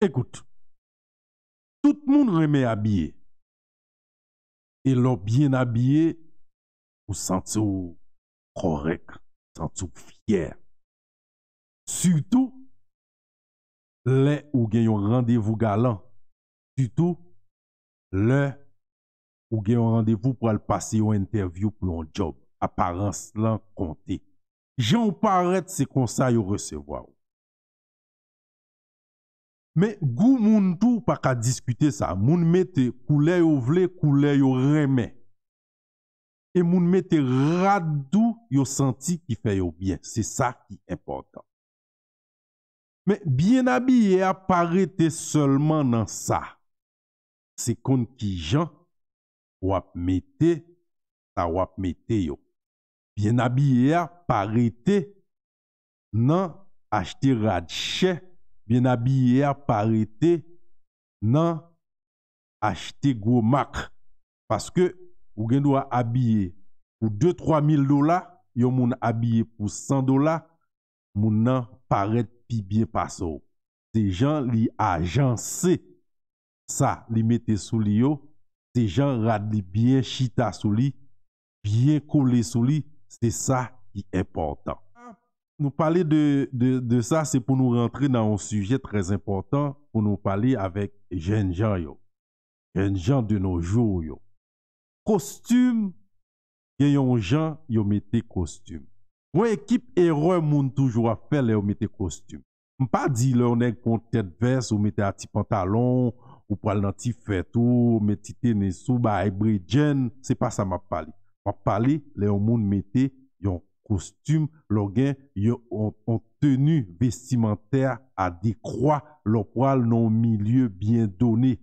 Écoute, tout le monde remet habillé. Et l'on bien habillé, vous sentez correct, sentez fier. Surtout, les ou gen yon rendez-vous galant. Surtout, les ou gen yon rendez-vous pour aller passer une interview pour un job. Apparence là compté. Jean paraît c'est comme ça yo recevoir. Mais gou moun tou pas qu'à discuter ça. Moun mette couleur yo vle, couleur yo remet. Et moun mette radou yo senti qui fait yo bien. C'est ça qui est important. Mais bien habillé apparaît seulement dans ça. C'est kon qui Jean wap mette ça wap mette yo. Bien habillé apparaît nan acheter radche. Bien habillé apparaît nan acheter gros marque. Parce que ou gen doit habiller pour 2-3 000 $, yon moun habillé pour 100 $, moun nan paraît pi bien passo. Ces gens li agencé ça, li mette sous li yo, ces gens rad li bien chita sous li, bien collé sous li, c'est ça qui est important. Nous parler de ça, c'est pour nous rentrer dans un sujet très important, pour nous parler avec jeunes gens yo. Jeunes gens de nos jours yo. Costume, gen yon gens yo mette costume. Moi équipe erreur moun toujours a faire les mette costume. M'pas di le on est pour tête veste ou mette un petit pantalon ou pral nan ti fête ou mette tennis sous ba hybrid, c'est pas ça m'a parlé. M'a parlé les moun mette yon costume, l'organ yon tenue vestimentaire adéquat, le poil non milieu bien donné.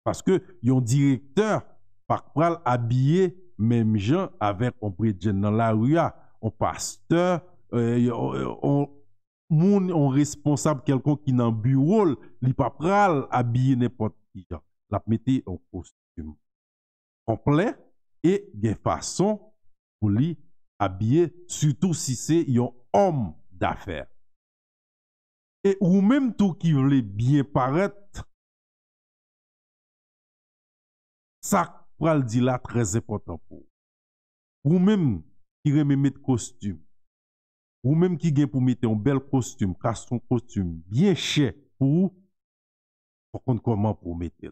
Parce que yon directeur par pral habillé même gens avec un bridgen dans la rue, un pasteur, on responsable quelqu'un qui dans bureau, li pa pral habillé n'importe qui gens. La mette un costume complet et de façon pour lui habiller, surtout si c'est un homme d'affaires. Et ou même tout qui voulait bien paraître, ça pral dit là très important pour ou même qui remet mettre costume ou même qui gagne pour mettre un bel costume car son costume bien cher pour compte comment pour mettre.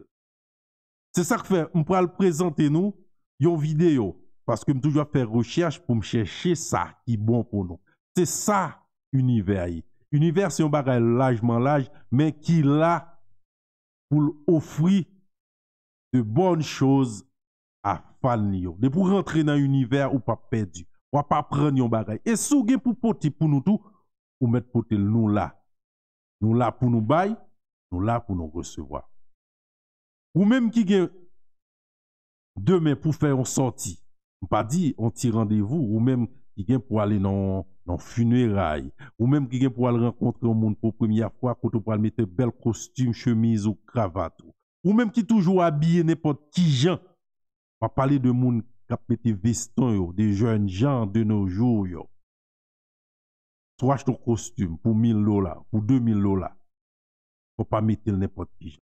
C'est ça que fait on pral présenter nous une vidéo parce que me toujours faire recherche pour me chercher ça qui est bon pour nous. C'est ça univers. Univers c'est un bagage large mais qui là pour offrir de bonnes choses à fan yo. De pour rentrer dans l'univers ou pas perdu. Ou pas prendre yon bagay. Et sou gen pour porter pour nous tout, ou mettre porter nous là. Nous là pour nous bail, nous là pour nous recevoir. Ou même qui gen demain pour faire une sortie. On pas dit on ti rendez-vous ou même qui gen pour aller dans funérailles ou même qui gen pour aller rencontrer un monde pour première fois quand pour mettre bel costume, chemise ou cravate. Ou même qui toujours habillé n'importe qui gens. On va parler de monde qui a pété veston yo, des jeunes gens de nos jours yo. Soit ton costume pour 1 000 $, pour 2 000 $. Faut pas mettre n'importe qui.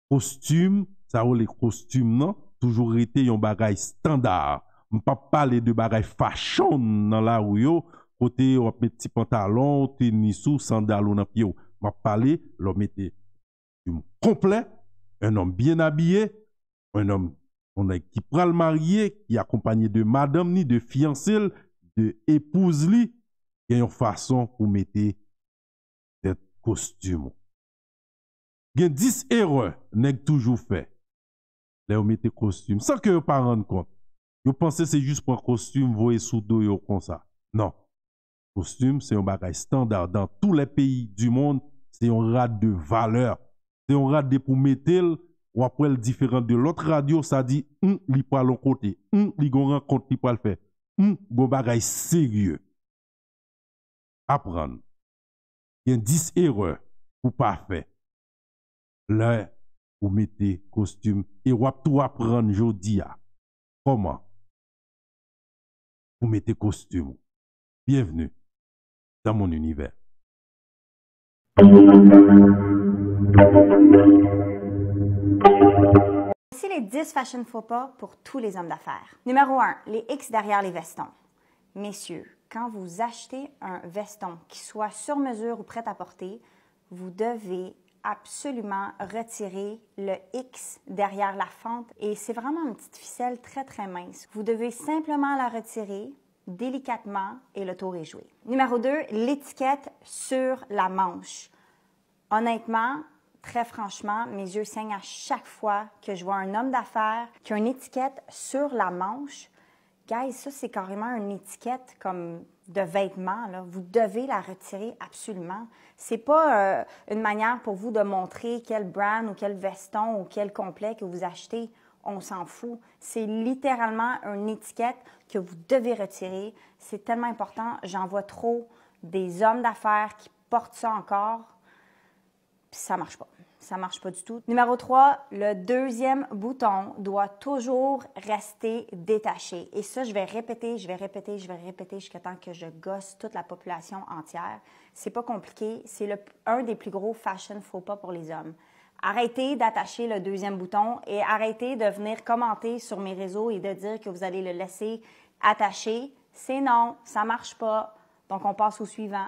Costume, ça ou les costumes non, toujours été un bagage standard. On pas parler de bagage fashion dans la rue yo, côté on met petit pantalon, tennis ou sandales dans pied. On va parler, l'on mettait complet, un homme bien habillé, un homme qui pral marié, qui est accompagné de madame ni de fiancée, de épouse li, il y a une façon pour mettre cette costume. Il y a 10 erreurs nèg toujours fait. Là, on mette costume sans que vous pas rendre compte. Vous pensez que c'est juste pour un costume, vous voyez sous dos comme ça. Non. Costume, c'est un bagage standard dans tous les pays du monde. C'est un rad de valeur. C'est un rad de pour mettre ou après le différent de l'autre radio, ça dit, li pa l'on côté, li gon rencontre, li pa le faire, gon bagay sérieux. Apprendre. Il y a 10 erreurs pour pas faire. Là, vous mettez costume et vous tout apprendre jodi a. Comment? Vous mettez costume. Bienvenue dans mon univers. 10 fashion faux pas pour tous les hommes d'affaires. Numéro 1, les X derrière les vestons. Messieurs, quand vous achetez un veston qui soit sur mesure ou prêt à porter, vous devez absolument retirer le X derrière la fente et c'est vraiment une petite ficelle très très mince. Vous devez simplement la retirer délicatement et le tour est joué. Numéro 2, l'étiquette sur la manche. Honnêtement, très franchement, mes yeux saignent à chaque fois que je vois un homme d'affaires qui a une étiquette sur la manche. Guys, ça, c'est carrément une étiquette comme de vêtements, là. Vous devez la retirer absolument. C'est pas une manière pour vous de montrer quel brand ou quel veston ou quel complet que vous achetez. On s'en fout. C'est littéralement une étiquette que vous devez retirer. C'est tellement important. J'en vois trop des hommes d'affaires qui portent ça encore. Puis ça marche pas. Ça marche pas du tout. Numéro 3, le deuxième bouton doit toujours rester détaché. Et ça, je vais répéter jusqu'à temps que je gosse toute la population entière. C'est pas compliqué. C'est un des plus gros fashion faux pas pour les hommes. Arrêtez d'attacher le deuxième bouton et arrêtez de venir commenter sur mes réseaux et de dire que vous allez le laisser attaché. C'est non, ça marche pas. Donc, on passe au suivant.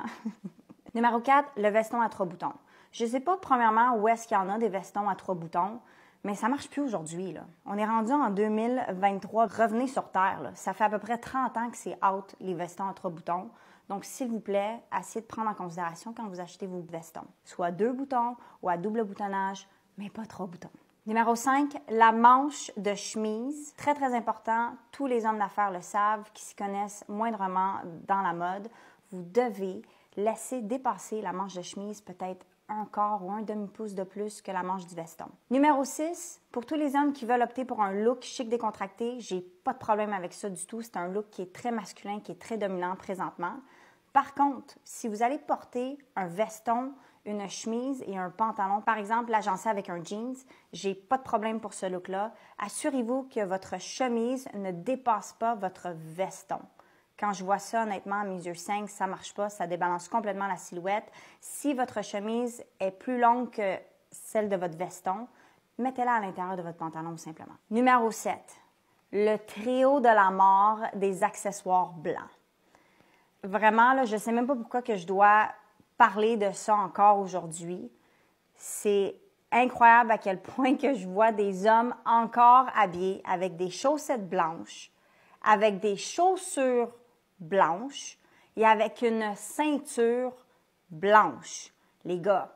Numéro 4, le veston à 3 boutons. Je ne sais pas, premièrement, où est-ce qu'il y en a des vestons à 3 boutons, mais ça ne marche plus aujourd'hui, là. On est rendu en 2023. Revenez sur Terre, là. Ça fait à peu près 30 ans que c'est out, les vestons à 3 boutons. Donc, s'il vous plaît, essayez de prendre en considération quand vous achetez vos vestons. Soit 2 boutons ou à double boutonnage, mais pas 3 boutons. Numéro 5, la manche de chemise. Très, très important. Tous les hommes d'affaires le savent, qui s'y connaissent moindrement dans la mode. Vous devez laisser dépasser la manche de chemise peut-être un quart ou un demi-pouce de plus que la manche du veston. Numéro 6, pour tous les hommes qui veulent opter pour un look chic décontracté, j'ai pas de problème avec ça du tout. C'est un look qui est très masculin, qui est très dominant présentement. Par contre, si vous allez porter un veston, une chemise et un pantalon, par exemple l'agencer avec un jeans, j'ai pas de problème pour ce look-là. Assurez-vous que votre chemise ne dépasse pas votre veston. Quand je vois ça, honnêtement, à mes yeux saignent, ça ne marche pas, ça débalance complètement la silhouette. Si votre chemise est plus longue que celle de votre veston, mettez-la à l'intérieur de votre pantalon, simplement. Numéro 7, le trio de la mort des accessoires blancs. Vraiment, là, je ne sais même pas pourquoi que je dois parler de ça encore aujourd'hui. C'est incroyable à quel point que je vois des hommes encore habillés avec des chaussettes blanches, avec des chaussures blanche et avec une ceinture blanche. Les gars,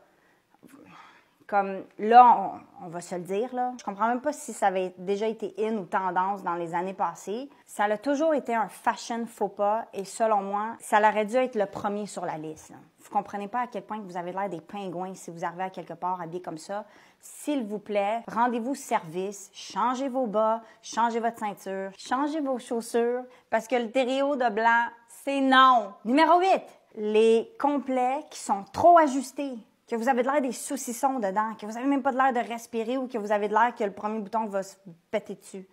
comme là, on va se le dire, là, je comprends même pas si ça avait déjà été in ou tendance dans les années passées. Ça a toujours été un fashion faux pas et selon moi, ça aurait dû être le premier sur la liste, là. Vous comprenez pas à quel point que vous avez l'air des pingouins si vous arrivez à quelque part habillé comme ça. S'il vous plaît, rendez-vous service, changez vos bas, changez votre ceinture, changez vos chaussures, parce que le trio de blanc, c'est non. Numéro 8, les complets qui sont trop ajustés, que vous avez de l'air des saucissons dedans, que vous n'avez même pas de l'air de respirer ou que vous avez de l'air que le premier bouton va se péter dessus.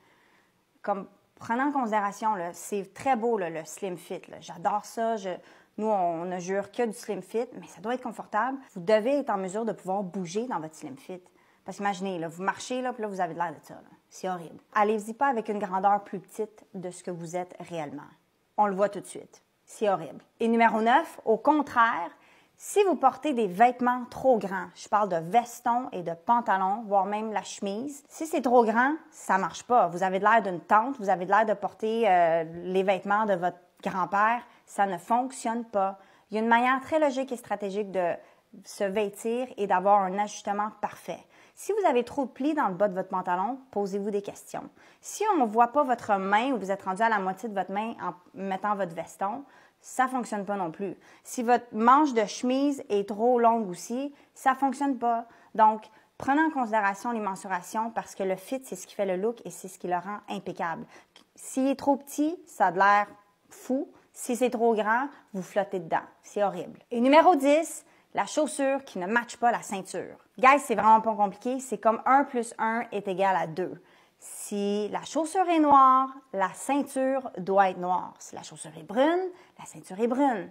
Comme, prenez en considération, là, c'est très beau, là, le slim fit. J'adore ça. Nous, on ne jure que du slim fit, mais ça doit être confortable. Vous devez être en mesure de pouvoir bouger dans votre slim fit. Parce qu'imaginez, là, vous marchez, là, puis là, vous avez de l'air de ça. C'est horrible. Allez-y pas avec une grandeur plus petite de ce que vous êtes réellement. On le voit tout de suite. C'est horrible. Et numéro 9, au contraire, si vous portez des vêtements trop grands, je parle de vestons et de pantalons, voire même la chemise, si c'est trop grand, ça marche pas. Vous avez de l'air d'une tante, vous avez de l'air de porter les vêtements de votre grand-père, ça ne fonctionne pas. Il y a une manière très logique et stratégique de se vêtir et d'avoir un ajustement parfait. Si vous avez trop de plis dans le bas de votre pantalon, posez-vous des questions. Si on ne voit pas votre main ou vous êtes rendu à la moitié de votre main en mettant votre veston, ça ne fonctionne pas non plus. Si votre manche de chemise est trop longue aussi, ça ne fonctionne pas. Donc, prenez en considération les mensurations parce que le fit, c'est ce qui fait le look et c'est ce qui le rend impeccable. S'il est trop petit, ça a de l'air fou. Si c'est trop grand, vous flottez dedans. C'est horrible. Et numéro 10, la chaussure qui ne matche pas la ceinture. Guys, c'est vraiment pas compliqué. C'est comme 1 plus 1 est égal à 2. Si la chaussure est noire, la ceinture doit être noire. Si la chaussure est brune, la ceinture est brune.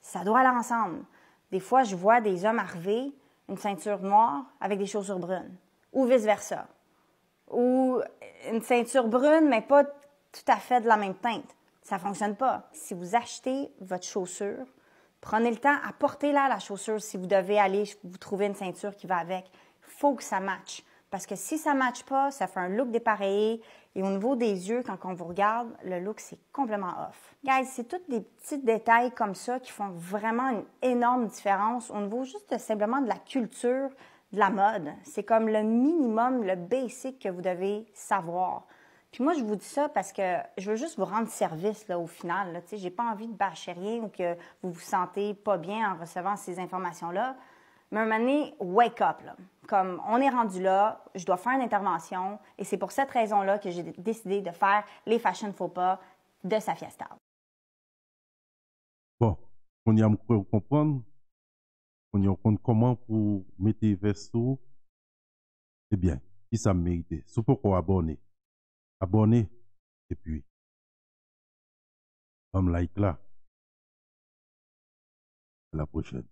Ça doit aller ensemble. Des fois, je vois des hommes arriver, une ceinture noire avec des chaussures brunes. Ou vice-versa. Ou une ceinture brune, mais pas tout à fait de la même teinte. Ça ne fonctionne pas. Si vous achetez votre chaussure, prenez le temps, apportez-la la chaussure si vous devez aller vous trouver une ceinture qui va avec. Il faut que ça matche. Parce que si ça ne matche pas, ça fait un look dépareillé. Et au niveau des yeux, quand on vous regarde, le look, c'est complètement off. Guys, c'est tous des petits détails comme ça qui font vraiment une énorme différence au niveau juste simplement de la culture, de la mode. C'est comme le minimum, le basic que vous devez savoir. Puis moi, je vous dis ça parce que je veux juste vous rendre service là, au final. Là. J'ai pas envie de bâcher rien ou que vous vous sentez pas bien en recevant ces informations-là. Mais à un moment donné, wake up. Là. Comme on est rendu là, je dois faire une intervention et c'est pour cette raison-là que j'ai décidé de faire les fashion faux pas de Safia Style. Bon, on y a comprendre, on y a comprendre comment pour mettre verso, eh bien, si ça mérite. C'est pourquoi abonner. Abonner, et puis, comme like là. À la prochaine.